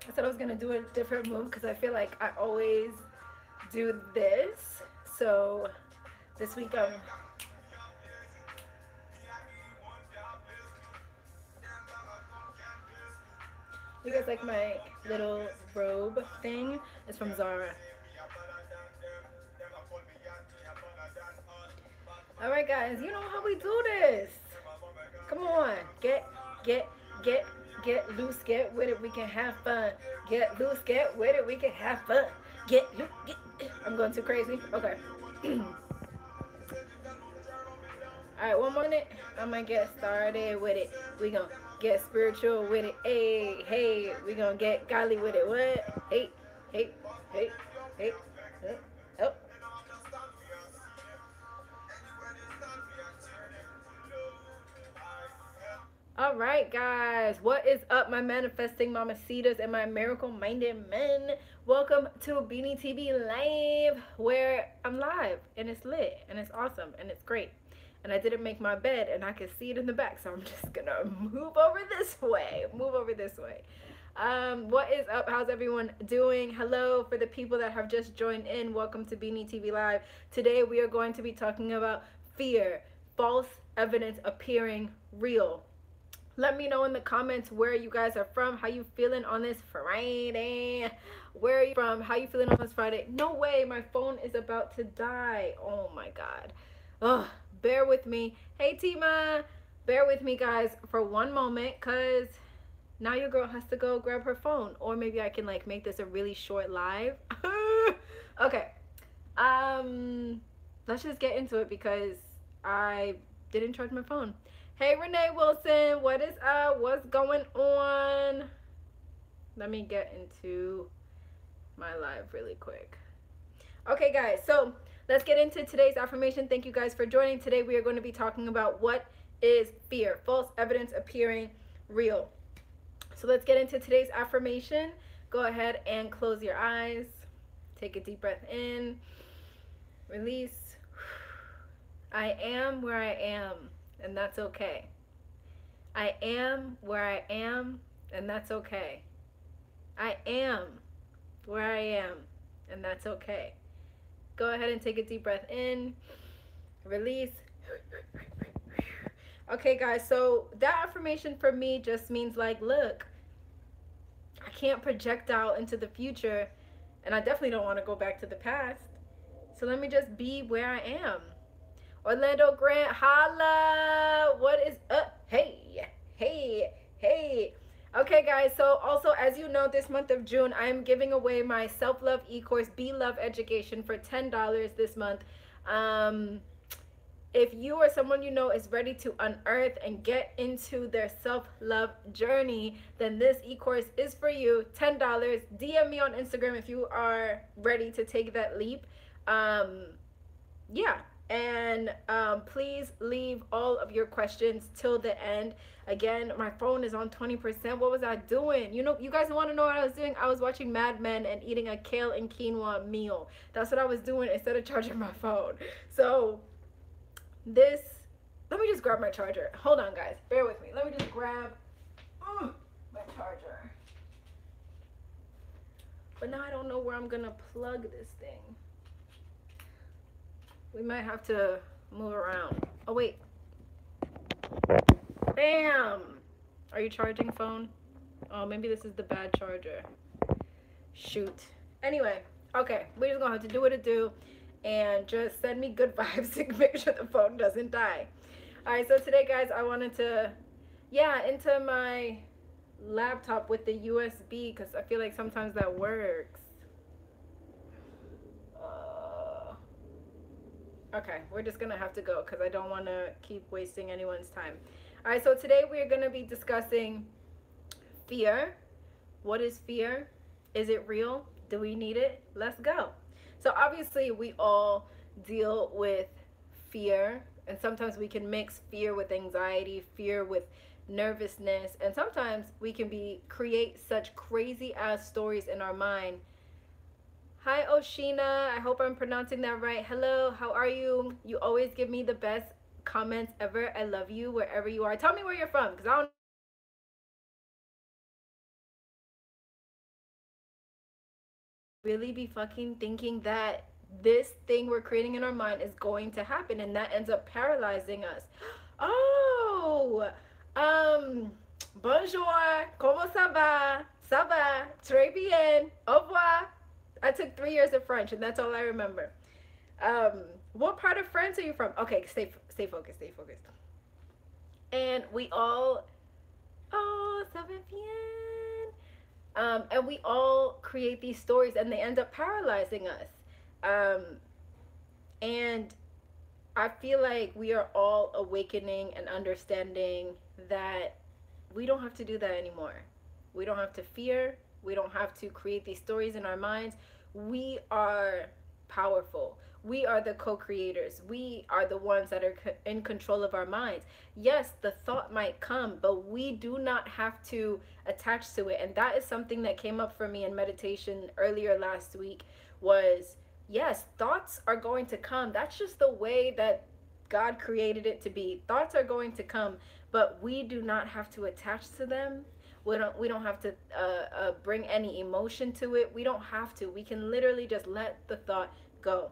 I said I was gonna do a different move because I feel like I always do this. So this week you guys like my little robe thing? It's from Zara. All right, guys, you know how we do this. Come on, get, get, get loose, get with it. We can have fun. Get loose, get with it. We can have fun. Get loose. I'm going too crazy. Okay. All right, one more minute. I'm gonna get started with it. We gonna get spiritual with it. Hey, hey, we gonna get godly with it. What? Hey, hey, hey, hey. Oh. All right, guys, what is up, my manifesting mamacitas and my miracle minded men? Welcome to Beanie TV Live, where I'm live and it's lit and it's awesome and it's great. And I didn't make my bed and I can see it in the back, so I'm just gonna move over this way. Move over this way. What is up? How's everyone doing? Hello for the people that have just joined in. Welcome to Beanie TV Live. Today we are going to be talking about fear, false evidence appearing real. Let me know in the comments where you guys are from, how you feeling on this Friday. Where are you from? How you feeling on this Friday? No way, my phone is about to die. Oh my god. Ugh, bear with me. Hey Tima, bear with me guys for one moment, cause now your girl has to go grab her phone. Or maybe I can like make this a really short live. Okay. Let's just get into it because I didn't charge my phone. Hey Renee Wilson, what is up? What's going on? Let me get into my live really quick. Okay guys, so let's get into today's affirmation. Thank you guys for joining. Today we are going to be talking about what is fear, false evidence appearing real. So let's get into today's affirmation. Go ahead and close your eyes. Take a deep breath in. Release. I am where I am, and that's okay. I am where I am, and that's okay. I am where I am, and that's okay. Go ahead and take a deep breath in. Release. Okay, guys, so that affirmation for me just means like, look, I can't project out into the future, and I definitely don't want to go back to the past. So let me just be where I am. Orlando Grant, holla! What is up? Hey, hey, hey. Okay, guys, so also, as you know, this month of June, I am giving away my self-love e-course, Be Love Education, for $10 this month. If you or someone you know is ready to unearth and get into their self-love journey, then this e-course is for you. $10. DM me on Instagram if you are ready to take that leap. Yeah. And please leave all of your questions till the end. Again, my phone is on 20%. What was I doing? You know, you guys want to know what I was doing? I was watching Mad Men and eating a kale and quinoa meal. That's what I was doing instead of charging my phone. So this, let me just grab my charger. Hold on, guys. Bear with me. Let me just grab my charger. But now I don't know where I'm going to plug this thing. We might have to move around. Oh, wait. Bam! Are you charging phone? Oh, maybe this is the bad charger. Shoot. Anyway, okay. We're just going to have to do what it do and just send me good vibes to make sure the phone doesn't die. All right, so today, guys, I wanted to, into my laptop with the USB because I feel like sometimes that works. Okay, we're just gonna have to go because I don't want to keep wasting anyone's time. All right, so today we're gonna be discussing fear. What is fear? Is it real? Do we need it? Let's go. So obviously we all deal with fear, and sometimes we can mix fear with anxiety, fear with nervousness, and sometimes we can create such crazy ass stories in our mind. Hi, Oshina. I hope I'm pronouncing that right. Hello, how are you? You always give me the best comments ever. I love you wherever you are. Tell me where you're from because I don't really be fucking thinking that this thing we're creating in our mind is going to happen, and that ends up paralyzing us. Oh, um, bonjour, comment ça va? Ça va, très bien, au revoir. I took 3 years of French, and that's all I remember. What part of France are you from? Okay, stay focused, stay focused. And we all, oh, ça va bien. And we all create these stories, and they end up paralyzing us. Um, and I feel like we are all awakening and understanding that we don't have to do that anymore. We don't have to fear. We don't have to create these stories in our minds. We are powerful. We are the co-creators. We are the ones that are in control of our minds. Yes, the thought might come, but we do not have to attach to it. And that is something that came up for me in meditation earlier last week was, yes, thoughts are going to come. That's just the way that God created it to be. Thoughts are going to come, but we do not have to attach to them. We don't have to bring any emotion to it. We don't have to. We can literally just let the thought go.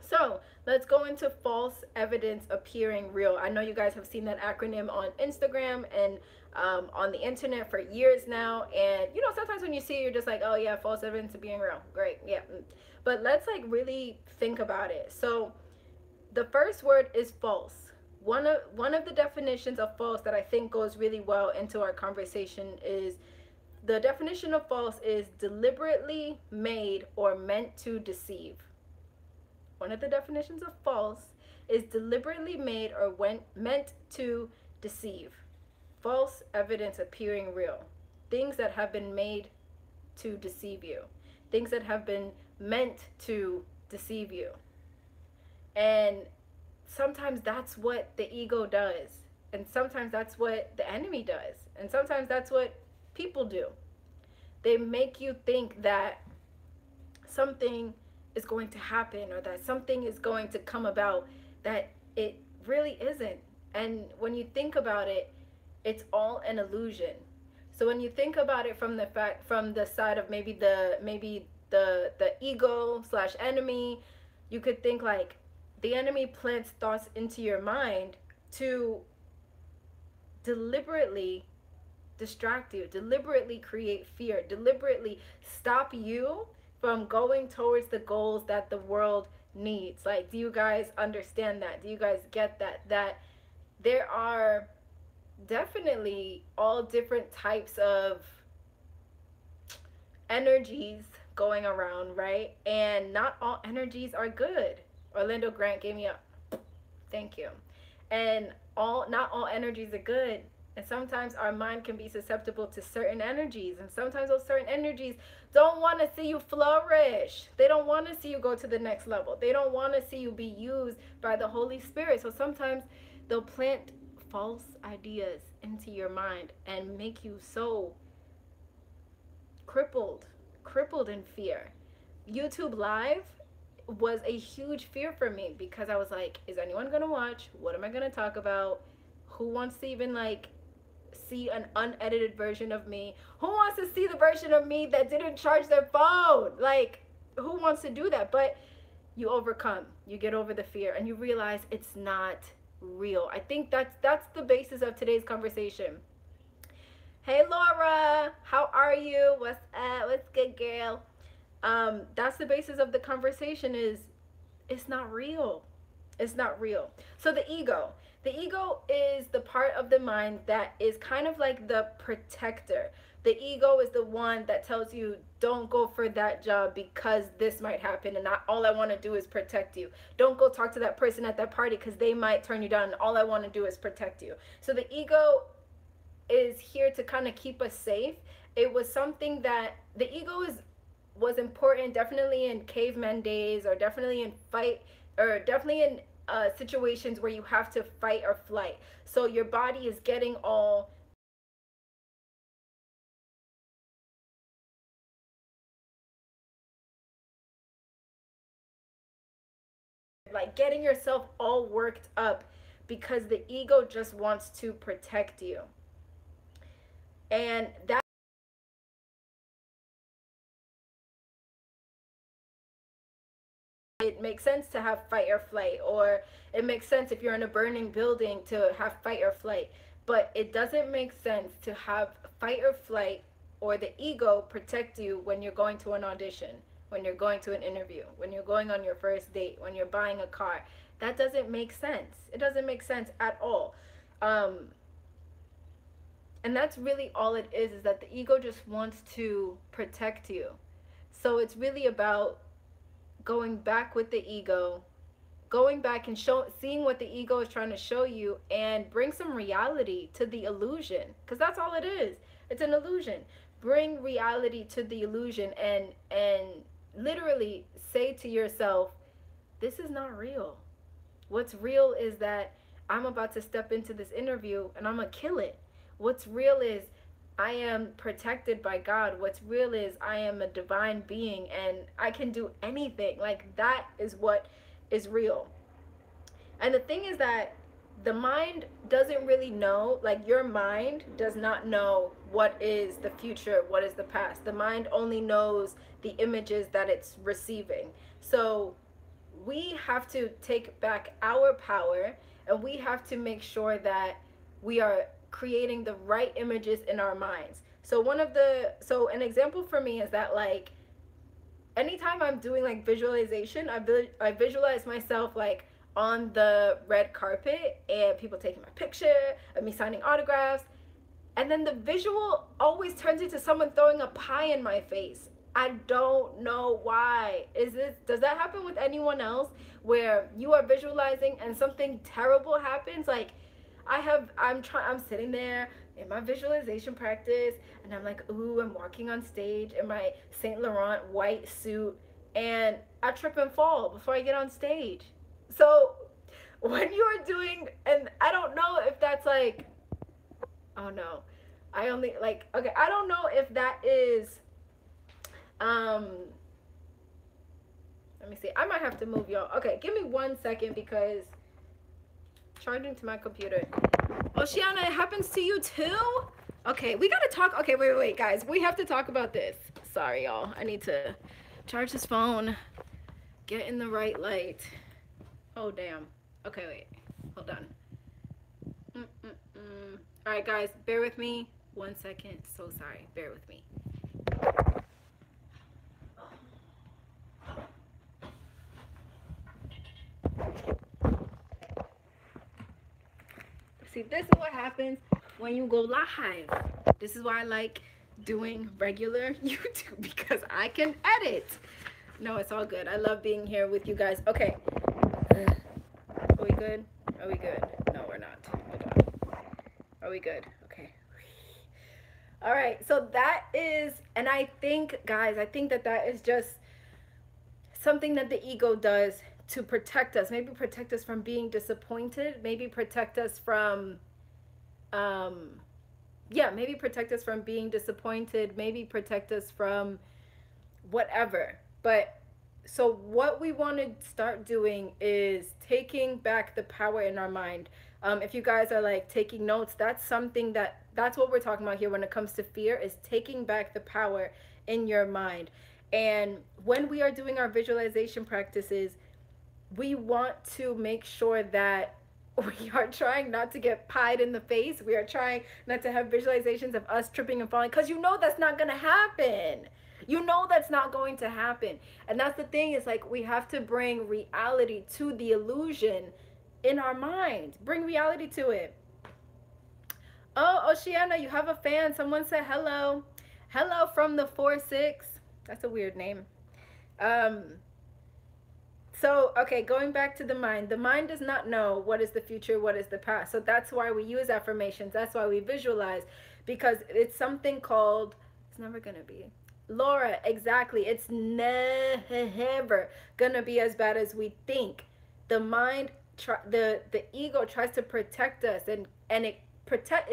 So let's go into false evidence appearing real. I know you guys have seen that acronym on Instagram and on the internet for years now. And you know, sometimes when you see it, you're just like, oh yeah, false evidence appearing real. Great, yeah. But let's like really think about it. So the first word is false. One of the definitions of false that I think goes really well into our conversation is, the definition of false is deliberately made or meant to deceive. One of the definitions of false is deliberately made or meant to deceive. False evidence appearing real. Things that have been made to deceive you. Things that have been meant to deceive you. And sometimes that's what the ego does. And sometimes that's what the enemy does. And sometimes that's what people do. They make you think that something is going to happen or that something is going to come about that it really isn't. And when you think about it, it's all an illusion. So when you think about it from the side of maybe the ego slash enemy, you could think like the enemy plants thoughts into your mind to deliberately distract you, deliberately create fear, deliberately stop you from going towards the goals that the world needs. Like, do you guys understand that? Do you guys get that? That there are definitely all different types of energies going around, right? And not all energies are good. Orlando Grant gave me a thank you. And not all energies are good. And sometimes our mind can be susceptible to certain energies. And sometimes those certain energies don't want to see you flourish. They don't want to see you go to the next level. They don't want to see you be used by the Holy Spirit. So sometimes they'll plant false ideas into your mind and make you so crippled in fear. YouTube Live was a huge fear for me because I was like, is anyone gonna watch? What am I gonna talk about? Who wants to even like see an unedited version of me? Who wants to see the version of me that didn't charge their phone? Like, who wants to do that? But you overcome, you get over the fear, and you realize it's not real. I think that's the basis of today's conversation. Hey Laura, how are you? What's up? What's good, girl? That's the basis of the conversation is it's not real. It's not real. So the ego is the part of the mind that is kind of like the protector. The ego is the one that tells you don't go for that job because this might happen, and all I want to do is protect you. Don't go talk to that person at that party because they might turn you down, and all I want to do is protect you. So the ego is here to kind of keep us safe. It was something that the ego was important definitely in caveman days, or definitely in situations where you have to fight or flight. So your body is getting all like getting yourself all worked up because the ego just wants to protect you. And that makes sense to have fight or flight, or it makes sense if you're in a burning building to have fight or flight. But it doesn't make sense to have fight or flight or the ego protect you when you're going to an audition, when you're going to an interview, when you're going on your first date, when you're buying a car. That doesn't make sense. It doesn't make sense at all. And that's really all it is that the ego just wants to protect you. So it's really about going back with the ego, going back and seeing what the ego is trying to show you, and bring some reality to the illusion, because that's all it is. It's an illusion. Bring reality to the illusion, and literally say to yourself, this is not real. What's real is that I'm about to step into this interview and I'm gonna kill it. What's real is I am protected by God. What's real is I am a divine being and I can do anything. Like, that is what is real. And the thing is that the mind doesn't really know, like, your mind does not know what is the future, what is the past. The mind only knows the images that it's receiving. So we have to take back our power, and we have to make sure that we are creating the right images in our minds. So an example for me is that, like, anytime I'm doing like visualization, I visualize myself like on the red carpet and people taking my picture and me signing autographs, and then the visual always turns into someone throwing a pie in my face. I don't know why. Does that happen with anyone else, where you are visualizing and something terrible happens? Like, I'm sitting there in my visualization practice and I'm like, ooh, I'm walking on stage in my Saint Laurent white suit, and I trip and fall before I get on stage. So when you are doing, and I don't know if that's like, oh no, I don't know if that is, let me see. I might have to move y'all. Okay, give me 1 second because charging to my computer. Oceana, it happens to you too? Okay, we gotta talk. Okay, wait, guys. We have to talk about this. Sorry, y'all. I need to charge this phone. Get in the right light. Oh, damn. Okay, wait. Hold on. All right, guys. Bear with me. 1 second. So sorry. Bear with me. See, this is what happens when you go live. This is why I like doing regular YouTube, because I can edit. No, it's all good. I love being here with you guys. Okay. Are we good? Are we good? No, we're not. Hold on. Are we good? Okay. All right. So that is, and I think, guys, that is just something that the ego does to protect us. Maybe protect us from being disappointed. Maybe protect us from, maybe protect us from being disappointed. Maybe protect us from whatever. But so what we want to start doing is taking back the power in our mind. If you guys are like taking notes, that's what we're talking about here when it comes to fear, is taking back the power in your mind. And when we are doing our visualization practices, we want to make sure that we are trying not to get pied in the face. We are trying not to have visualizations of us tripping and falling, because you know that's not going to happen. You know that's not going to happen. And that's the thing, is like, we have to bring reality to the illusion in our mind. Bring reality to it. Oh, Oceana, you have a fan. Someone said hello. Hello from the 4-6. That's a weird name. So, okay, going back to the mind. The mind does not know what is the future, what is the past. So that's why we use affirmations. That's why we visualize, because it's something called, it's never going to be. Laura, exactly. It's never going to be as bad as we think. The mind, the ego tries to protect us, and it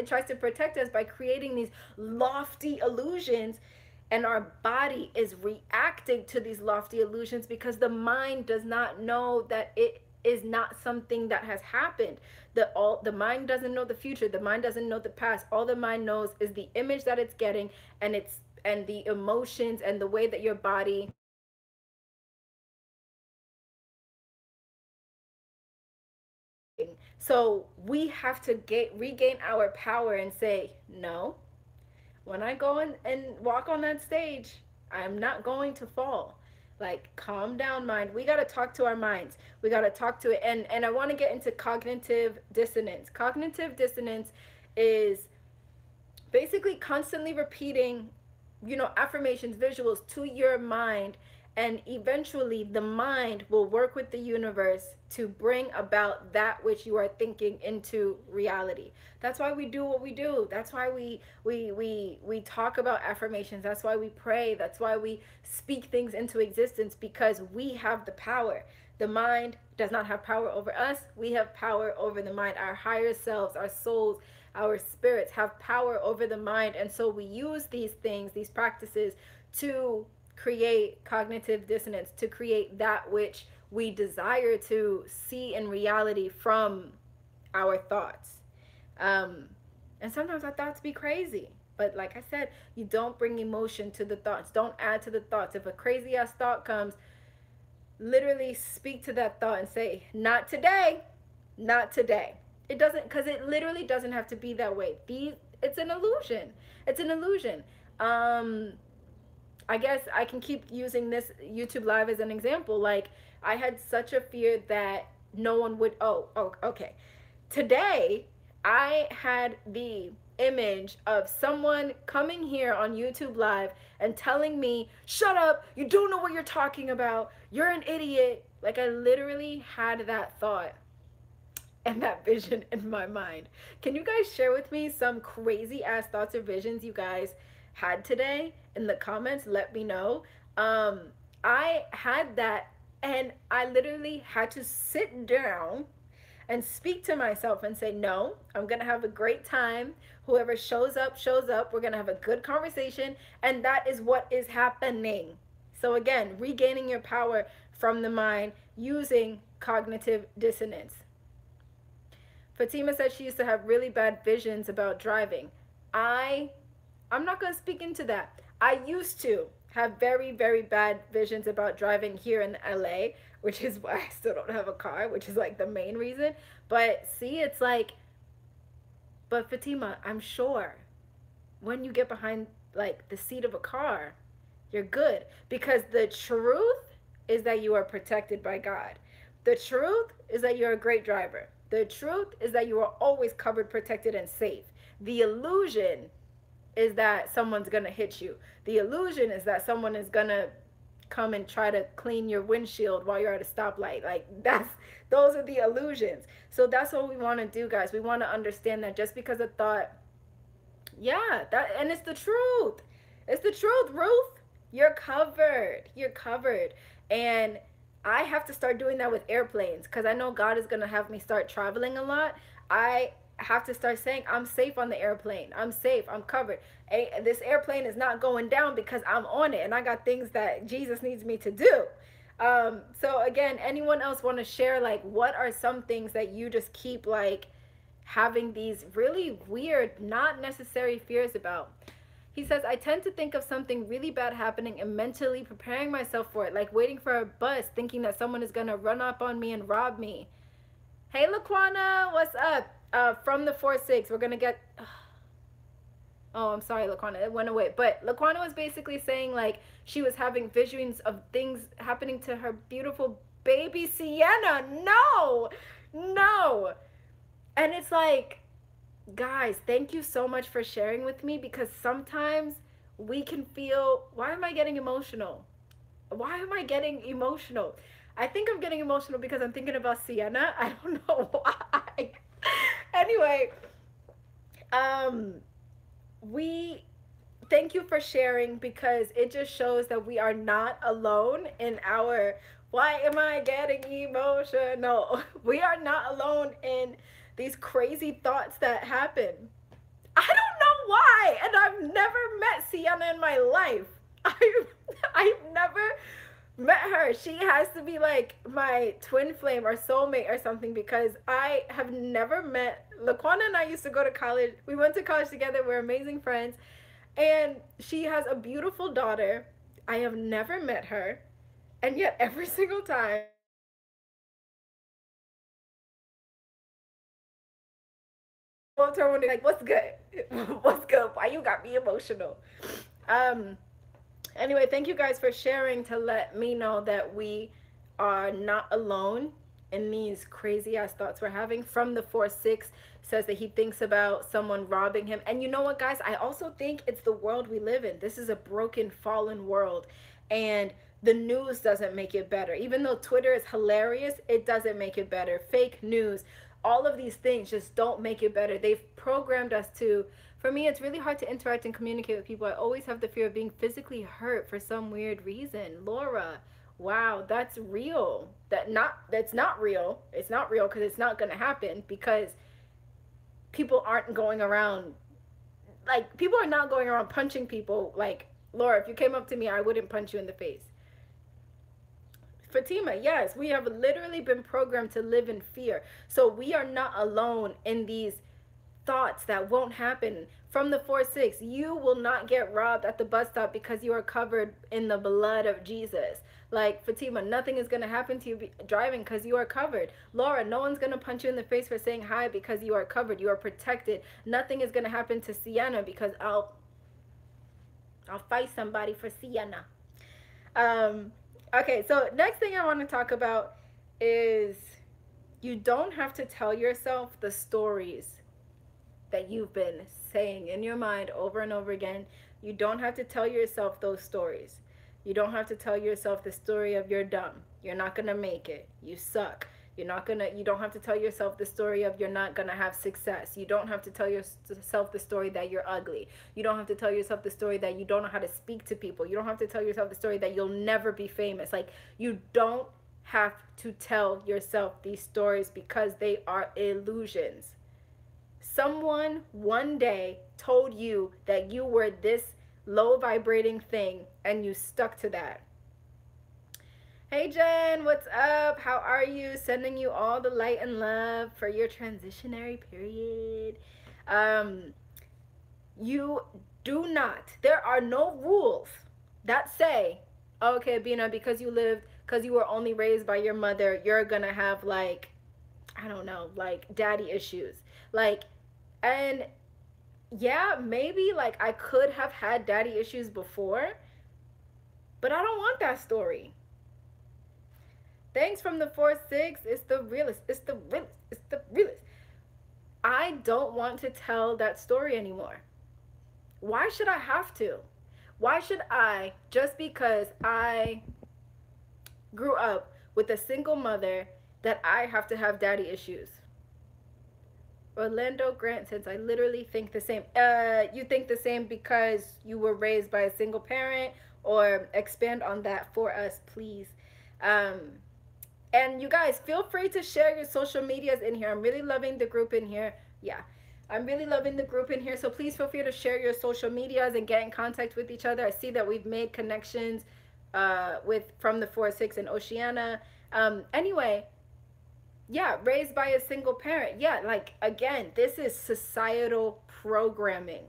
tries to protect us by creating these lofty illusions. And our body is reacting to these lofty illusions because the mind does not know that it is not something that has happened. The mind doesn't know the future. The mind doesn't know the past. All the mind knows is the image that it's getting, and the emotions and the way that your body So we have to regain our power and say, no, when I go in and walk on that stage, I'm not going to fall. Like, calm down, mind. We got to talk to our minds. We got to talk to it. And I want to get into cognitive dissonance. Cognitive dissonance is basically constantly repeating, affirmations, visuals to your mind, and eventually the mind will work with the universe to bring about that which you are thinking into reality. That's why we do what we do. That's why we talk about affirmations. That's why we pray. That's why we speak things into existence, because we have the power. The mind does not have power over us. We have power over the mind. Our higher selves, our souls, our spirits have power over the mind. And so we use these things, these practices, to create cognitive dissonance, to create that which we desire to see in reality from our thoughts. And sometimes our thoughts be crazy. But like I said, you don't bring emotion to the thoughts. Don't add to the thoughts. If a crazy ass thought comes, literally speak to that thought and say, not today, not today. It doesn't, because it literally doesn't have to be that way. It's an illusion. It's an illusion. I guess I can keep using this YouTube live as an example. Like, I had such a fear that no one would, okay. Today, I had the image of someone coming here on YouTube live and telling me, shut up, you don't know what you're talking about, you're an idiot. Like, I literally had that thought and that vision in my mind. Can you guys share with me some crazy ass thoughts or visions you guys had today in the comments? Let me know. I had that, and I literally had to sit down and speak to myself and say, no, I'm gonna have a great time. Whoever shows up, shows up. We're gonna have a good conversation. And that is what is happening. So again, regaining your power from the mind using cognitive dissonance. Fatima said she used to have really bad visions about driving. I'm not going to speak into that. I used to have very, very bad visions about driving here in LA, which is why I still don't have a car, which is like the main reason. But see, it's like, but Fatima, I'm sure when you get behind like the seat of a car, you're good, because the truth is that you are protected by God. The truth is that you're a great driver. The truth is that you are always covered, protected, and safe. The illusion is that someone's gonna hit you. The illusion is that someone is gonna come and try to clean your windshield while you're at a stoplight. Like, those are the illusions. So that's what we want to do, guys. We want to understand that just because a thought, and it's the truth. It's the truth, Ruth. You're covered. You're covered. And I have to start doing that with airplanes, because I know God is going to have me start traveling a lot. I have to start saying, I'm safe on the airplane. I'm safe. I'm covered. This airplane is not going down because I'm on it, and I got things that Jesus needs me to do. So again, anyone else want to share, like, what are some things that you just keep, like, having these really weird, not necessary fears about? He says, I tend to think of something really bad happening and mentally preparing myself for it, like waiting for a bus, thinking that someone is going to run up on me and rob me. Hey, Laquana, what's up? From the 4-6, we're going to get... Oh, I'm sorry, Laquana, it went away. But Laquana was basically saying, like, she was having visions of things happening to her beautiful baby Sienna. No! No! And it's like... Guys, thank you so much for sharing with me, because sometimes we can feel, why am I getting emotional? Why am I getting emotional? I think I'm getting emotional because I'm thinking about Sienna. I don't know why. Anyway, we thank you for sharing, because it just shows that we are not alone in our, why am I getting emotional? We are not alone in these crazy thoughts that happen. I don't know why, and I've never met Sienna in my life. I've never met her. She has to be like my twin flame or soulmate or something, because I have never met. Laquana and I used to go to college. We went to college together. We're amazing friends. And she has a beautiful daughter. I have never met her. And yet every single time up to her one day like, "What's good? What's good? Why you got me emotional?" Um. Anyway, thank you guys for sharing to let me know that we are not alone in these crazy ass thoughts we're having. From the 4-6 says that he thinks about someone robbing him. And you know what, guys? I also think it's the world we live in. This is a broken, fallen world. And the news doesn't make it better. Even though Twitter is hilarious, it doesn't make it better. Fake news, all of these things just don't make it better. They've programmed us to, for me, it's really hard to interact and communicate with people. I always have the fear of being physically hurt for some weird reason. Laura, wow, that's real. That's not real. It's not real because it's not going to happen, because people aren't going around, like, people are not going around punching people. Like, Laura, if you came up to me, I wouldn't punch you in the face. Fatima, yes, we have literally been programmed to live in fear. So we are not alone in these thoughts that won't happen. From the 4-6, you will not get robbed at the bus stop because you are covered in the blood of Jesus. Like, Fatima, nothing is going to happen to you driving because you are covered. Laura, no one's going to punch you in the face for saying hi because you are covered. You are protected. Nothing is going to happen to Sienna because I'll fight somebody for Sienna. Um, okay, so next thing I want to talk about is you don't have to tell yourself the stories that you've been saying in your mind over and over again. You don't have to tell yourself those stories. You don't have to tell yourself the story of you're dumb, you're not gonna make it, you suck. You don't have to tell yourself the story of you're not gonna have success. You don't have to tell yourself the story that you're ugly. You don't have to tell yourself the story that you don't know how to speak to people. You don't have to tell yourself the story that you'll never be famous. Like, you don't have to tell yourself these stories because they are illusions. Someone one day told you that you were this low vibrating thing and you stuck to that. Hey Jen, what's up? How are you? Sending you all the light and love for your transitionary period. Um, you do not, there are no rules that say, okay, Bina, because you were only raised by your mother, you're gonna have, like, I don't know, like, daddy issues. Like, and yeah, maybe, like, I could have had daddy issues before, but I don't want that story. Thanks from the 4-6. It's the realest. It's the realest. It's the realest. I don't want to tell that story anymore. Why should I have to? Why should I, just because I grew up with a single mother, that I have to have daddy issues? Orlando Grant says, I literally think the same. You think the same because you were raised by a single parent? Or expand on that for us, please. And you guys, feel free to share your social medias in here. I'm really loving the group in here. Yeah, I'm really loving the group in here. So please feel free to share your social medias and get in contact with each other. I see that we've made connections with from the 4-6 and Oceana. Anyway, yeah, raised by a single parent. Yeah, like, again, this is societal programming.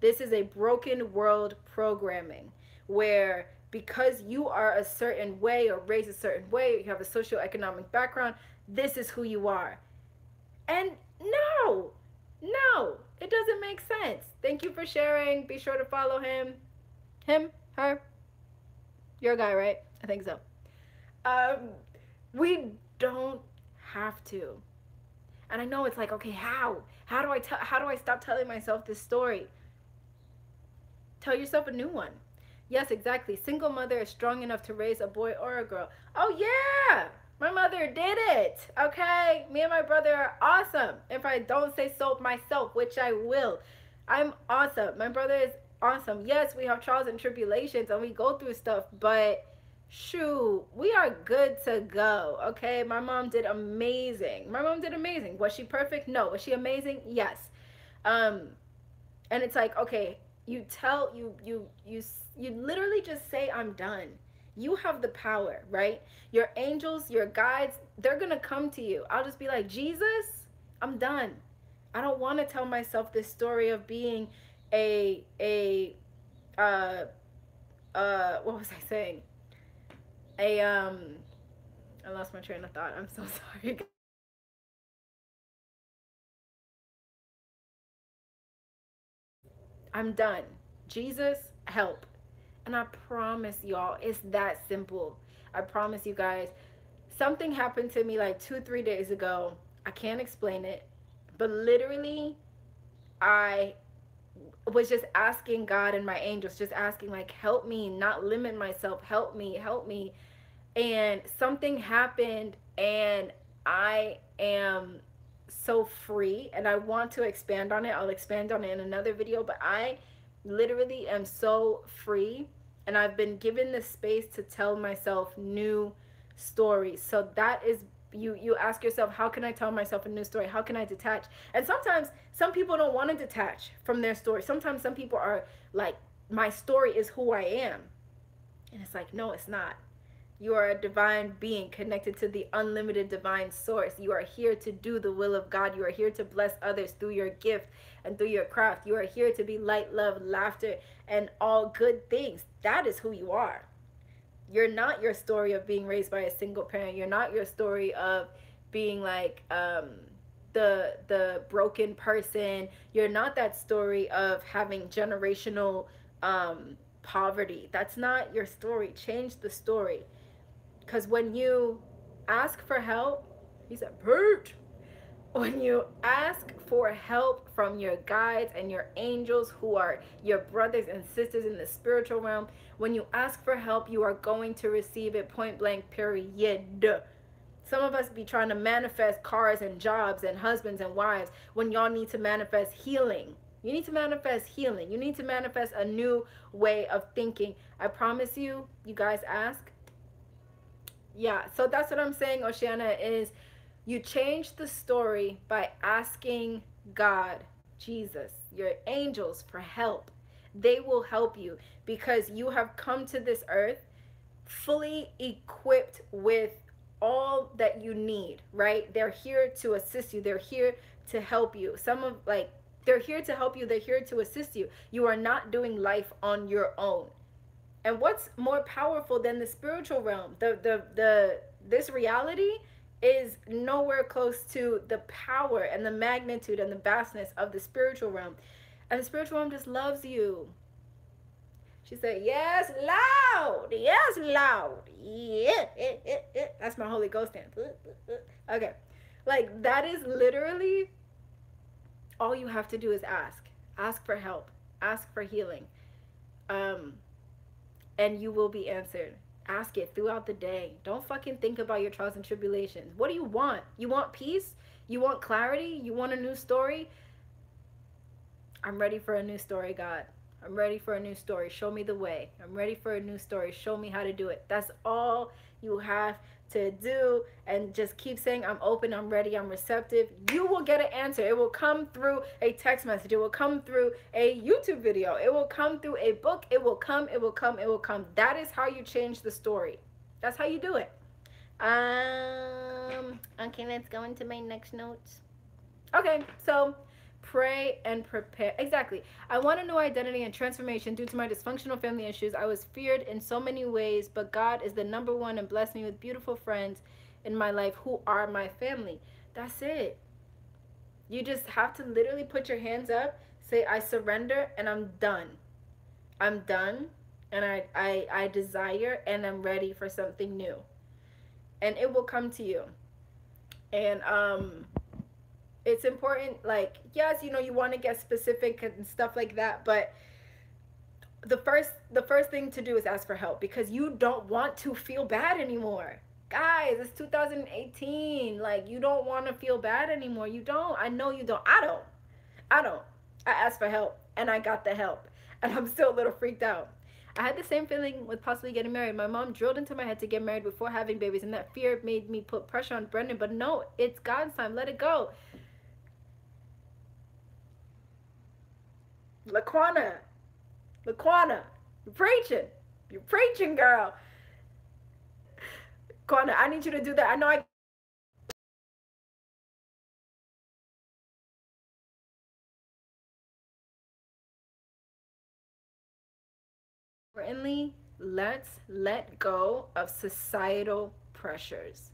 This is a broken world programming where, because you are a certain way or raised a certain way, you have a socioeconomic background, this is who you are. And no, no, it doesn't make sense. Thank you for sharing. Be sure to follow him. Him, her. You're a guy, right? I think so. We don't have to. And I know it's like, okay, how? How do I stop telling myself this story? Tell yourself a new one. Yes, exactly. Single mother is strong enough to raise a boy or a girl. Oh yeah, my mother did it. Okay, me and my brother are awesome. If I don't say so myself, which I will, I'm awesome. My brother is awesome. Yes, we have trials and tribulations and we go through stuff, but shoot, we are good to go. Okay, my mom did amazing. My mom did amazing. Was she perfect? No. Was she amazing? Yes. And it's like, okay, you literally just say, I'm done. You have the power, right? Your angels, your guides, they're gonna come to you. I'll just be like, Jesus, I'm done. I don't want to tell myself this story of being a what was I saying? I lost my train of thought. I'm so sorry. I'm done. Jesus, help. And I promise y'all, it's that simple. I promise you guys. Something happened to me like 2, 3 days ago. I can't explain it, but literally, I was just asking God and my angels, just asking, like, help me, not limit myself, help me, help me. And something happened, and I am so free, and I want to expand on it. I'll expand on it in another video, but I literally am so free, and I've been given the space to tell myself new stories. So that is, you ask yourself, how can I tell myself a new story? How can I detach? And sometimes some people don't want to detach from their story. Sometimes some people are like, my story is who I am. And it's like, no, it's not. You are a divine being connected to the unlimited divine source. You are here to do the will of God. You are here to bless others through your gift and through your craft. You are here to be light, love, laughter, and all good things. That is who you are. You're not your story of being raised by a single parent. You're not your story of being like the broken person. You're not that story of having generational poverty. That's not your story. Change the story. Because when you ask for help, he said, Bert. When you ask for help from your guides and your angels, who are your brothers and sisters in the spiritual realm, when you ask for help, you are going to receive it, point blank, period. Some of us be trying to manifest cars and jobs and husbands and wives when y'all need to manifest healing. You need to manifest healing. You need to manifest a new way of thinking. I promise you, you guys ask. Yeah, so that's what I'm saying, Oceana, is you change the story by asking God, Jesus, your angels for help. They will help you because you have come to this earth fully equipped with all that you need, right? They're here to assist you. They're here to help you. They're here to help you. They're here to assist you. You are not doing life on your own. And what's more powerful than the spiritual realm? This reality is nowhere close to the power and the magnitude and the vastness of the spiritual realm. And the spiritual realm just loves you. She said, yes, loud. Yes, loud. Yeah. That's my Holy Ghost dance. Okay. Like, that is literally all you have to do is ask. Ask for help. Ask for healing. And you will be answered. Ask it throughout the day. Don't fucking think about your trials and tribulations. What do you want? You want peace? You want clarity? You want a new story? I'm ready for a new story, God. I'm ready for a new story. Show me the way. I'm ready for a new story. Show me how to do it. That's all you have to do. And just keep saying, I'm open, I'm ready, I'm receptive. You will get an answer. It will come through a text message. It will come through a YouTube video. It will come through a book. It will come, it will come, it will come. That is how you change the story. That's how you do it. Okay, let's go into my next notes. Okay, so pray and prepare. Exactly. I want a new identity and transformation due to my dysfunctional family issues. I was feared in so many ways, but God is the number one and blessed me with beautiful friends in my life who are my family. That's it. You just have to literally put your hands up, say, I surrender, and I'm done. I'm done, and I desire, and I'm ready for something new. And it will come to you. And it's important, like, yes, you know, you want to get specific and stuff like that, but the first thing to do is ask for help, because you don't want to feel bad anymore. Guys, it's 2018. Like, you don't want to feel bad anymore. You don't. I know you don't. I don't. I asked for help, and I got the help, and I'm still a little freaked out. I had the same feeling with possibly getting married. My mom drilled into my head to get married before having babies, and that fear made me put pressure on Brendan, but no, it's God's time. Let it go. Laquana, you're preaching, girl. Laquana, I need you to do that. I know I importantly, let's let go of societal pressures.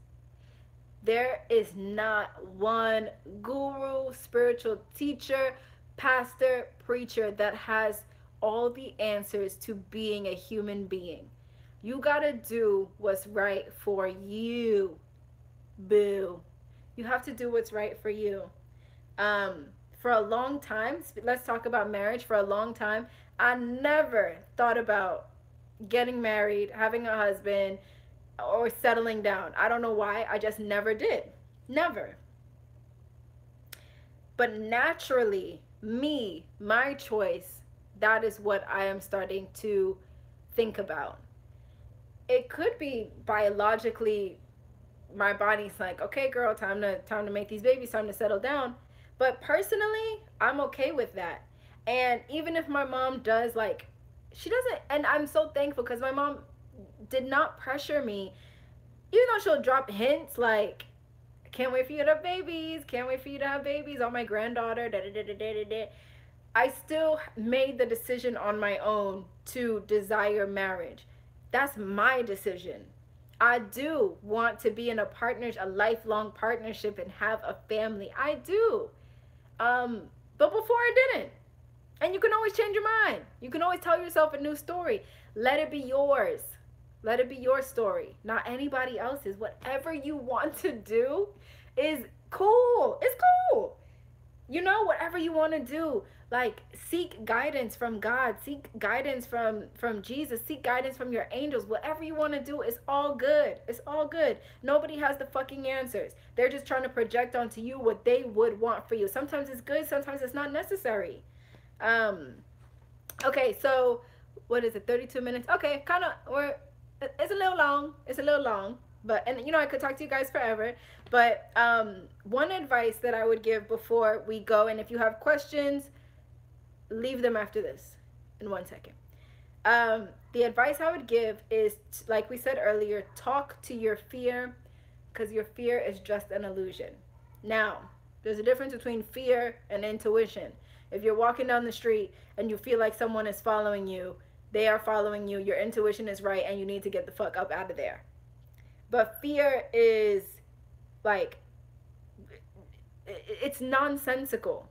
There is not one guru, spiritual teacher, pastor, preacher that has all the answers to being a human being. You gotta do what's right for you, boo. You have to do what's right for you. Um, for a long time, let's talk about marriage. For a long time, I never thought about getting married, having a husband, or settling down. I don't know why. I just never did. Never. But naturally, my choice, that is what I am starting to think about. It could be biologically my body's like, okay, girl, time to make these babies, time to settle down. But personally, I'm okay with that. And even if my mom does, like, she doesn't, and I'm so thankful because my mom did not pressure me, even though she'll drop hints like, can't wait for you to have babies, can't wait for you to have babies, oh my granddaughter, da da da da da da. I still made the decision on my own to desire marriage. That's my decision. I do want to be in a lifelong partnership and have a family. I do. But before I didn't. And you can always change your mind. You can always tell yourself a new story. Let it be yours. Let it be your story, not anybody else's. Whatever you want to do is cool. It's cool. You know, whatever you want to do, like, seek guidance from God, seek guidance from Jesus, seek guidance from your angels. Whatever you want to do is all good. It's all good. Nobody has the fucking answers. They're just trying to project onto you what they would want for you. Sometimes it's good, sometimes it's not necessary. Okay, so what is it, 32 minutes? Okay, kind of, it's a little long, but, and you know, I could talk to you guys forever, but one advice that I would give before we go, and if you have questions, leave them after this in 1 second. The advice I would give is, like we said earlier, talk to your fear, because your fear is just an illusion. Now, there's a difference between fear and intuition. If you're walking down the street and you feel like someone is following you, they are following you, your intuition is right, and you need to get the fuck up out of there. But fear is like, it's nonsensical.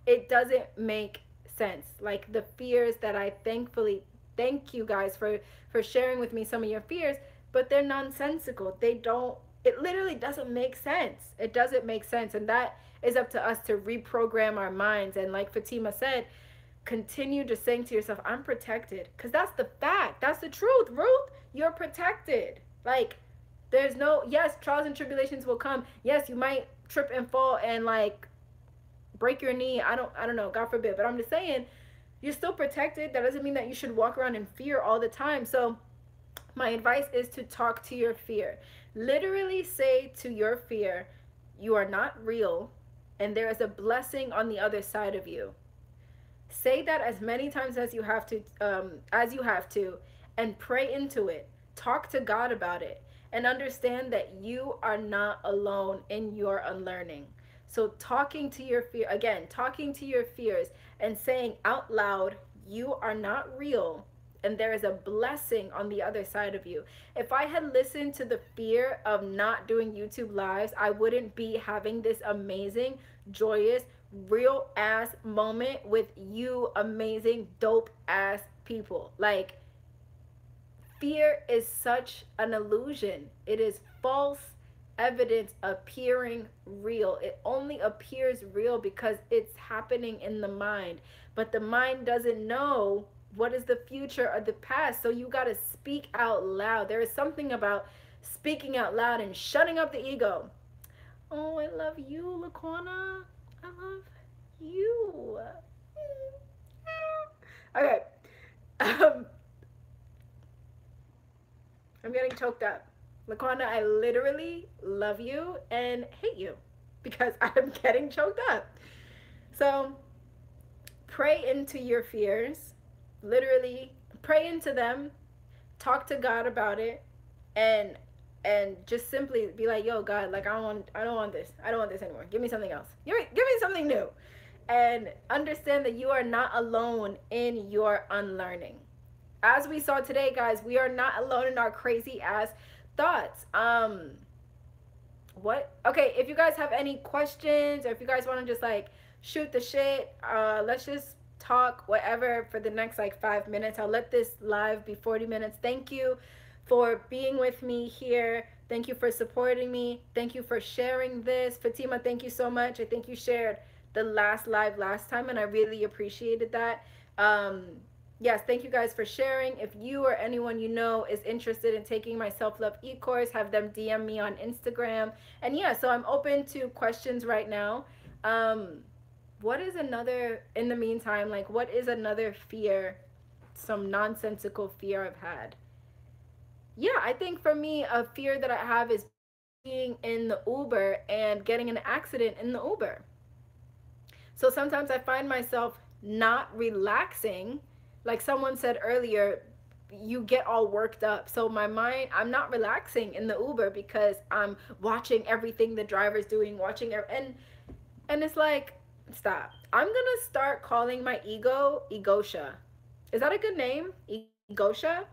It doesn't make sense. Like the fears that I thank you guys for sharing with me some of your fears, but they're nonsensical. It literally doesn't make sense. It doesn't make sense. And that is up to us to reprogram our minds. And like Fatima said, continue just saying to yourself, I'm protected. Because that's the fact. That's the truth, Ruth. You're protected. Like, there's no, yes, trials and tribulations will come. Yes, you might trip and fall and like break your knee. I don't know, God forbid. But I'm just saying, you're still protected. That doesn't mean that you should walk around in fear all the time. So my advice is to talk to your fear. Literally say to your fear, you are not real, and there is a blessing on the other side of you. Say that as many times as you have to, and pray into it. Talk to God about it, and understand that you are not alone in your unlearning. So talking to your fear, again, talking to your fears and saying out loud, you are not real, and there is a blessing on the other side of you. If I had listened to the fear of not doing YouTube lives, I wouldn't be having this amazing, joyous, real ass moment with you amazing, dope ass people. Like, fear is such an illusion. It is false evidence appearing real. It only appears real because it's happening in the mind. But the mind doesn't know what is the future or the past. So you got to speak out loud. There is something about speaking out loud and shutting up the ego. Oh, I love you, Laquana. I love you. Okay. I'm getting choked up. Laquana, I literally love you and hate you because I'm getting choked up. So pray into your fears. Literally pray into them. Talk to God about it, and just simply be like, yo, God, like, I don't want this. I don't want this anymore. Give me something else. Give me something new. And understand that you are not alone in your unlearning. As we saw today, guys, we are not alone in our crazy ass thoughts. Okay, if you guys have any questions, or if you guys want to just like shoot the shit. Let's just talk whatever for the next like 5 minutes. I'll let this live be 40 minutes. Thank you for being with me here. Thank you for supporting me. Thank you for sharing this. Fatima, thank you so much. I think you shared the last live last time, and I really appreciated that. Yes, thank you guys for sharing. If you or anyone you know is interested in taking my self-love e-course, have them DM me on Instagram. And yeah, so I'm open to questions right now. What is another, in the meantime, like what is another fear, some nonsensical fear I've had? Yeah, I think for me, a fear that I have is being in the Uber and getting an accident in the Uber. So sometimes I find myself not relaxing. Like someone said earlier, you get all worked up. So my mind, I'm not relaxing in the Uber because I'm watching everything the driver's doing, and it's like, stop. I'm gonna start calling my ego Egosha. Is that a good name? Egosha?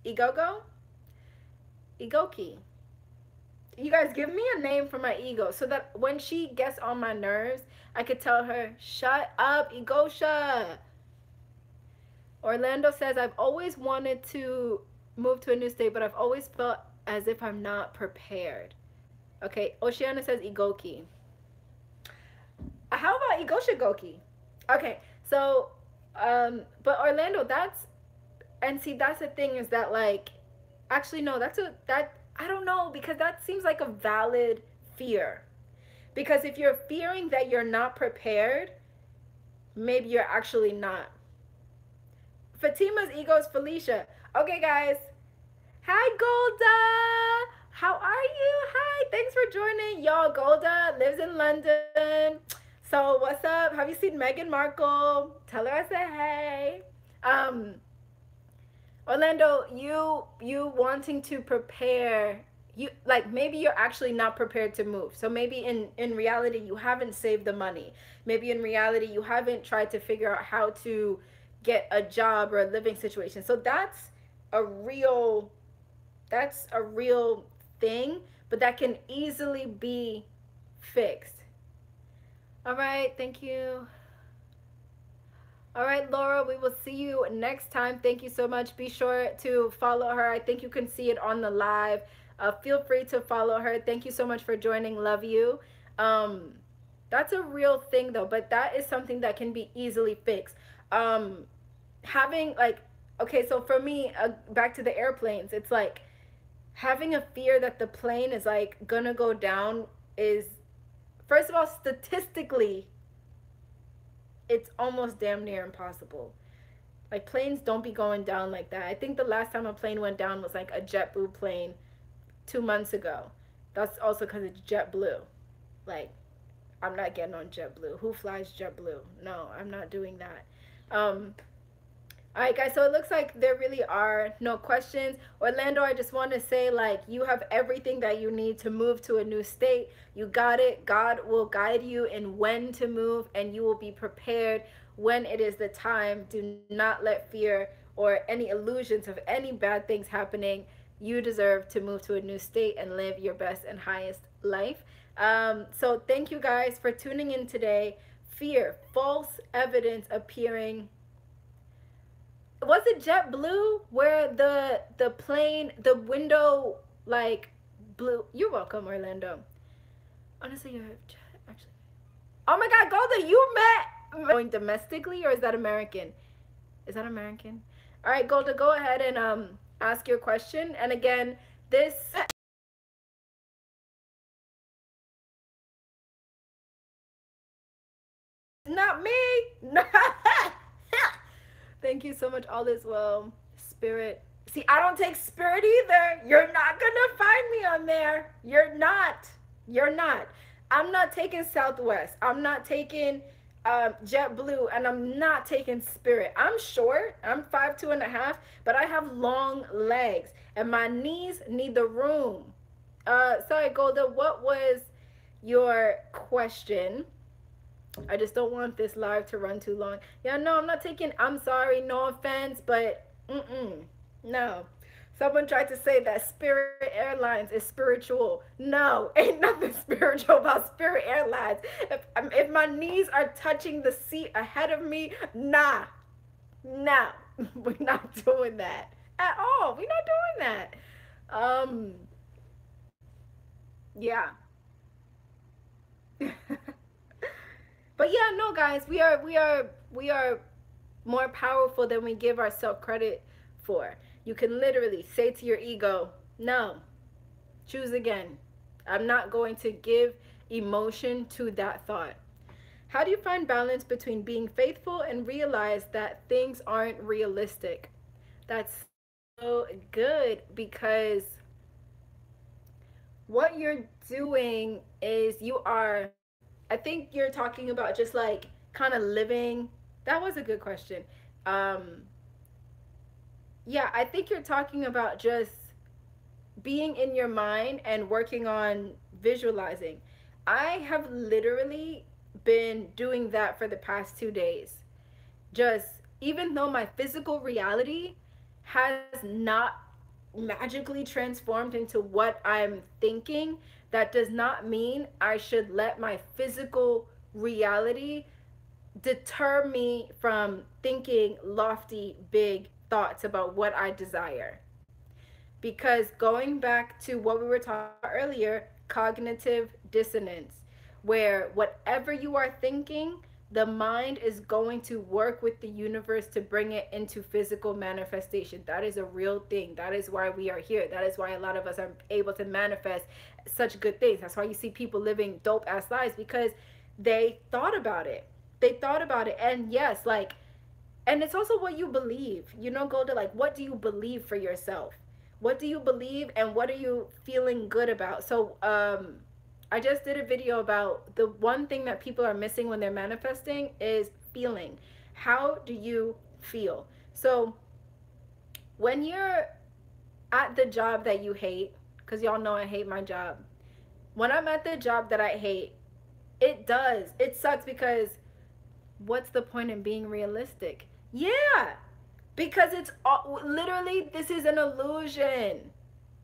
Egogo? Egoki. You guys give me a name for my ego so that when she gets on my nerves, I could tell her, shut up, Egosha. Orlando says, I've always wanted to move to a new state, but I've always felt as if I'm not prepared. Okay, Oceana says Igoki. How about Egosha Goki? Okay, so, but Orlando, and see, that's the thing is that, like, actually, no, I don't know, because that seems like a valid fear. Because if you're fearing that you're not prepared, maybe you're actually not. Fatima's ego is Felicia. Okay, guys. Hi, Golda. How are you? Hi. Thanks for joining. Y'all, Golda lives in London. So what's up? Have you seen Meghan Markle? Tell her I said hey. Orlando, you wanting to prepare, you like maybe you're actually not prepared to move. So maybe in reality you haven't saved the money. Maybe in reality you haven't tried to figure out how to get a job or a living situation. So that's a real thing, but that can easily be fixed. All right, thank you. All right, Laura, we will see you next time. Thank you so much. Be sure to follow her. I think you can see it on the live. Feel free to follow her. Thank you so much for joining. Love you. That's a real thing, though, but that is something that can be easily fixed. Having, like, okay, so for me, back to the airplanes, it's like having a fear that the plane is, like, gonna go down is, first of all, statistically, it's almost damn near impossible. Like, planes don't be going down like that. I think the last time a plane went down was like a JetBlue plane 2 months ago. That's also because it's JetBlue. Like, I'm not getting on JetBlue. Who flies JetBlue? No, I'm not doing that. All right, guys, so it looks like there really are no questions. Orlando, I just want to say, like, you have everything that you need to move to a new state. You got it. God will guide you in when to move, and you will be prepared when it is the time. Do not let fear or any illusions of any bad things happening. You deserve to move to a new state and live your best and highest life. So thank you guys for tuning in today. Fear, false evidence appearing. Was it JetBlue where the plane, the window, like, blew? You're welcome, Orlando. Honestly, you're actually. Oh my God, Golda, you met going domestically, or is that American? Is that American? All right, Golda, go ahead and ask your question. And again, this. Not me. Thank you so much. All is well. Spirit. See, I don't take Spirit either. You're not gonna find me on there. You're not. You're not. I'm not taking Southwest. I'm not taking JetBlue, and I'm not taking Spirit. I'm short. I'm 5'2.5", but I have long legs, and my knees need the room. Sorry, Golda. What was your question? I just don't want this live to run too long. Yeah, no, I'm not taking, I'm sorry, no offense, but no. Someone tried to say that Spirit Airlines is spiritual. No, ain't nothing spiritual about Spirit Airlines. If my knees are touching the seat ahead of me, nah, nah, we're not doing that at all. We're not doing that. Um, yeah. But yeah, no, guys, we are more powerful than we give ourselves credit for. You can literally say to your ego, no, choose again. I'm not going to give emotion to that thought. How do you find balance between being faithful and realize that things aren't realistic? That's so good, because what you're doing is you are, I think you're talking about just like kind of living. That was a good question. Um, yeah, I think you're talking about just being in your mind and working on visualizing. I have literally been doing that for the past 2 days. Just, even though my physical reality has not magically transformed into what I'm thinking, that does not mean I should let my physical reality deter me from thinking lofty, big thoughts about what I desire. Because going back to what we were talking about earlier, cognitive dissonance, where whatever you are thinking, the mind is going to work with the universe to bring it into physical manifestation. That is a real thing. That is why we are here. That is why a lot of us are able to manifest such good things. That's why you see people living dope ass lives, because they thought about it. They thought about it. And yes, like, and it's also what you believe. You know, go to like, what do you believe for yourself? What do you believe, and what are you feeling good about? So I just did a video about the one thing that people are missing when they're manifesting is feeling. How do you feel? So when you're at the job that you hate, because y'all know I hate my job, when I'm at the job that I hate, it sucks, because what's the point in being realistic? Yeah, because it's literally, this is an illusion.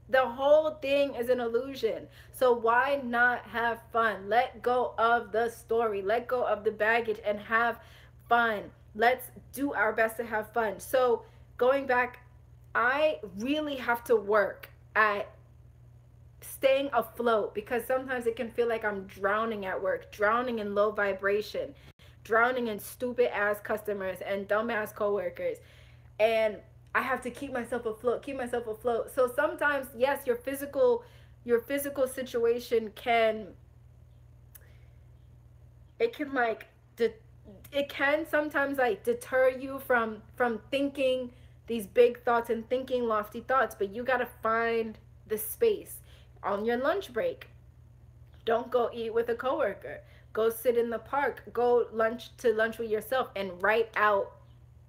The whole thing is an illusion. So why not have fun? Let go of the story, let go of the baggage, and have fun. Let's do our best to have fun. So going back, I really have to work at staying afloat, because sometimes it can feel like I'm drowning at work, drowning in low vibration, drowning in stupid ass customers and dumb ass coworkers. And I have to keep myself afloat, keep myself afloat. So sometimes, yes, your physical situation can, it can like it can sometimes like deter you from thinking these big thoughts and thinking lofty thoughts, but you got to find the space on your lunch break. Don't go eat with a coworker. Go sit in the park. Go lunch with yourself and write out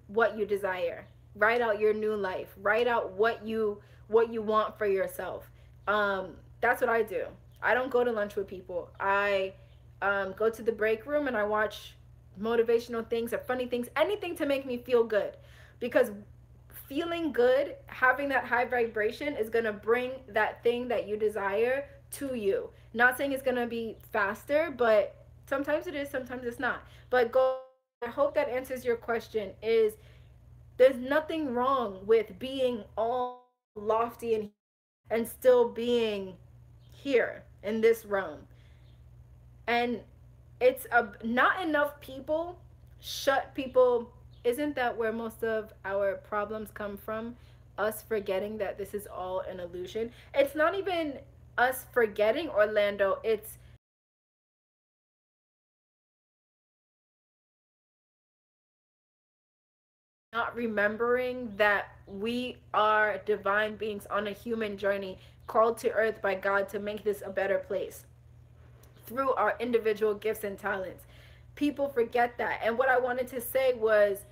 what you desire. Write out your new life. Write out what you want for yourself. That's what I do. I don't go to lunch with people. I go to the break room and I watch motivational things or funny things, anything to make me feel good. Because feeling good, having that high vibration is going to bring that thing that you desire to you. Not saying it's going to be faster, but sometimes it is, sometimes it's not. But go, I hope that answers your question. Is there's nothing wrong with being all lofty and still being here in this realm. And it's not enough people shut people. Isn't that where most of our problems come from? Us forgetting that this is all an illusion. It's not even us forgetting, Orlando. It's not remembering that we are divine beings on a human journey, called to earth by God to make this a better place through our individual gifts and talents. People forget that. And what I wanted to say was,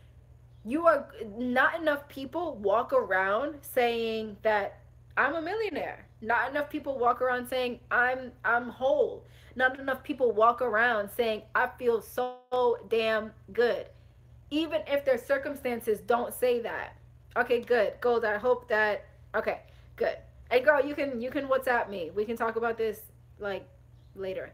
you are, not enough people walk around saying that I'm a millionaire. Not enough people walk around saying I'm whole. Not enough people walk around saying I feel so damn good. Even if their circumstances don't say that. Okay, good. Gold, I hope that Okay, good. Hey girl, you can WhatsApp me. We can talk about this like later,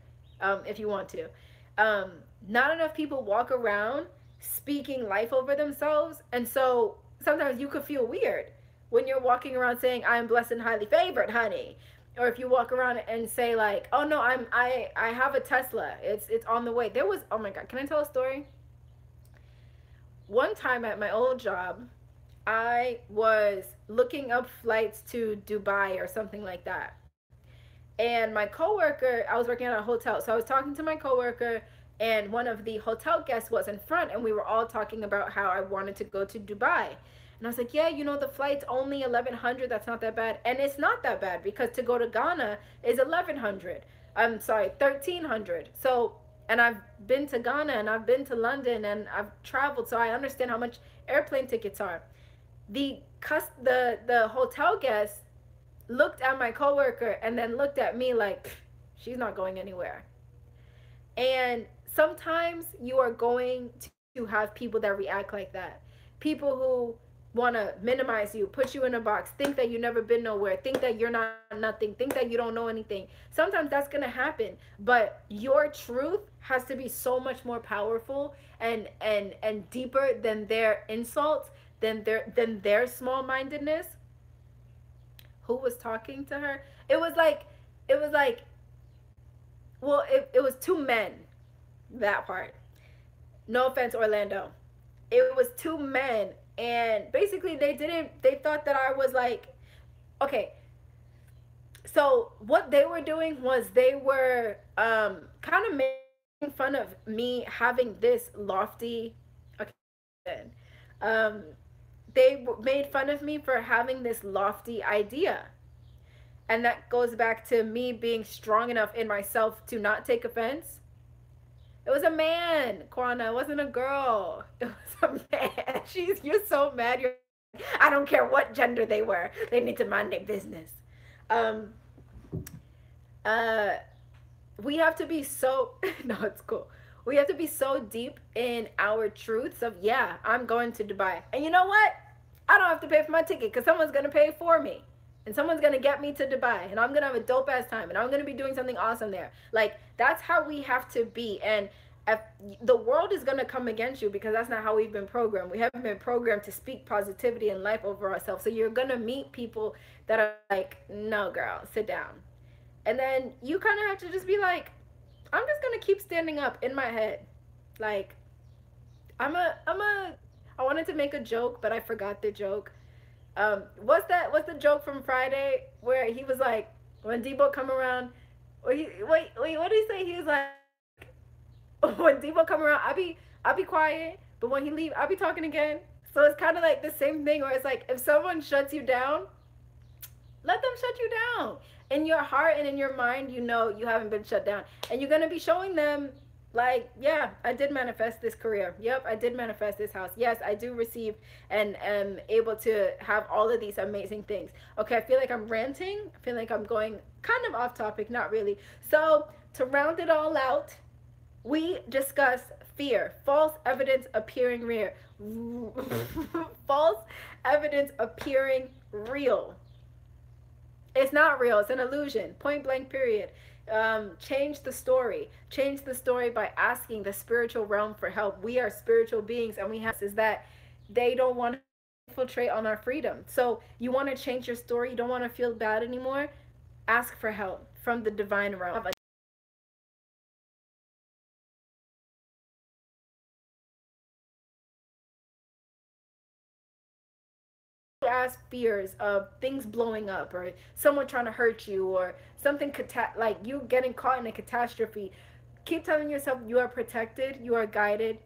if you want to. Um, Not enough people walk around speaking life over themselves, and so sometimes you could feel weird when you're walking around saying I am blessed and highly favored, honey. Or if you walk around and say like, oh no, I have a Tesla. It's on the way. There was, oh my god, can I tell a story? One time at my old job, I was looking up flights to Dubai or something like that. And my coworker, I was working at a hotel, so I was talking to my coworker, and one of the hotel guests was in front, and we were all talking about how I wanted to go to Dubai. And I was like, yeah, the flight's only 1100. That's not that bad. And it's not that bad because to go to Ghana is 1100. I'm sorry, 1300. So, and I've been to Ghana and I've been to London and I've traveled, so I understand how much airplane tickets are. The hotel guest looked at my coworker and then looked at me like, she's not going anywhere. And sometimes you are going to have people that react like that. People who want to minimize you, put you in a box, think that you've never been nowhere, think that you're not nothing, think that you don't know anything. Sometimes that's going to happen, but your truth has to be so much more powerful and deeper than their insults, than their small-mindedness. Who was talking to her? It was like well, it was two men. That part. No offense, Orlando. It was two men, and basically they thought that I was like, okay. So what they were doing was they were kind of making fun of me having this lofty. Okay. Um, they made fun of me for having this lofty idea. And that goes back to me being strong enough in myself to not take offense. It was a man, Kwana. It wasn't a girl. It was a man. You're so mad. I don't care what gender they were. They need to mind their business. Um, uh, we have to be so, no, it's cool. We have to be so deep in our truths of, yeah, I'm going to Dubai. And you know what? I don't have to pay for my ticket because someone's going to pay for me. And someone's going to get me to Dubai. And I'm going to have a dope ass time. And I'm going to be doing something awesome there. Like, that's how we have to be. And if the world is going to come against you because that's not how we've been programmed. We haven't been programmed to speak positivity and life over ourselves. So you're going to meet people that are like, no, girl, sit down. And then you kind of have to just be like, I'm just going to keep standing up in my head. Like, I wanted to make a joke, but I forgot the joke. What's the joke from Friday where he was like, when Debo come around, wait, what did he say? He was like, when Debo come around, I'll be quiet, but when he leave, I'll be talking again. So it's kind of like the same thing where it's like, if someone shuts you down, let them shut you down. In your heart and in your mind, you haven't been shut down. And you're going to be showing them, like, yeah, I did manifest this career. Yep, I did manifest this house. Yes, I do receive and am able to have all of these amazing things. Okay, I feel like I'm ranting. I feel like I'm going kind of off topic, not really. So to round it all out, we discuss fear, false evidence appearing real. False evidence appearing real. It's not real. It's an illusion. Point blank, period. Change the story. Change the story by asking the spiritual realm for help. We are spiritual beings, and we have is that they don't want to infiltrate on our freedom. So you want to change your story. You don't want to feel bad anymore. Ask for help from the divine realm. As fears of things blowing up or someone trying to hurt you or something like you getting caught in a catastrophe, keep telling yourself you are protected, you are guided,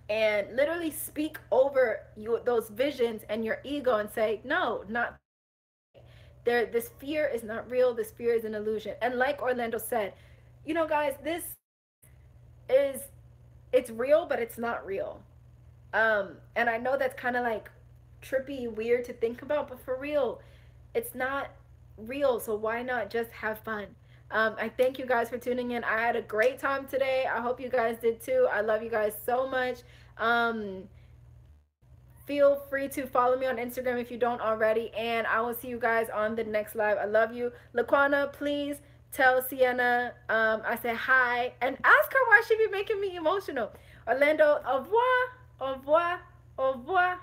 and literally speak over those visions and your ego and say, no, not there. This fear is not real. This fear is an illusion. And like Orlando said, guys, this is, it's real, but it's not real. And I know that's kind of like trippy, weird to think about, but for real, it's not real. So why not just have fun? I thank you guys for tuning in. I had a great time today. I hope you guys did too. I love you guys so much. Feel free to follow me on Instagram if you don't already, and I will see you guys on the next live. I love you. Laquana, please tell Sienna I said hi and ask her why she be making me emotional. Orlando, au revoir, au revoir, au revoir.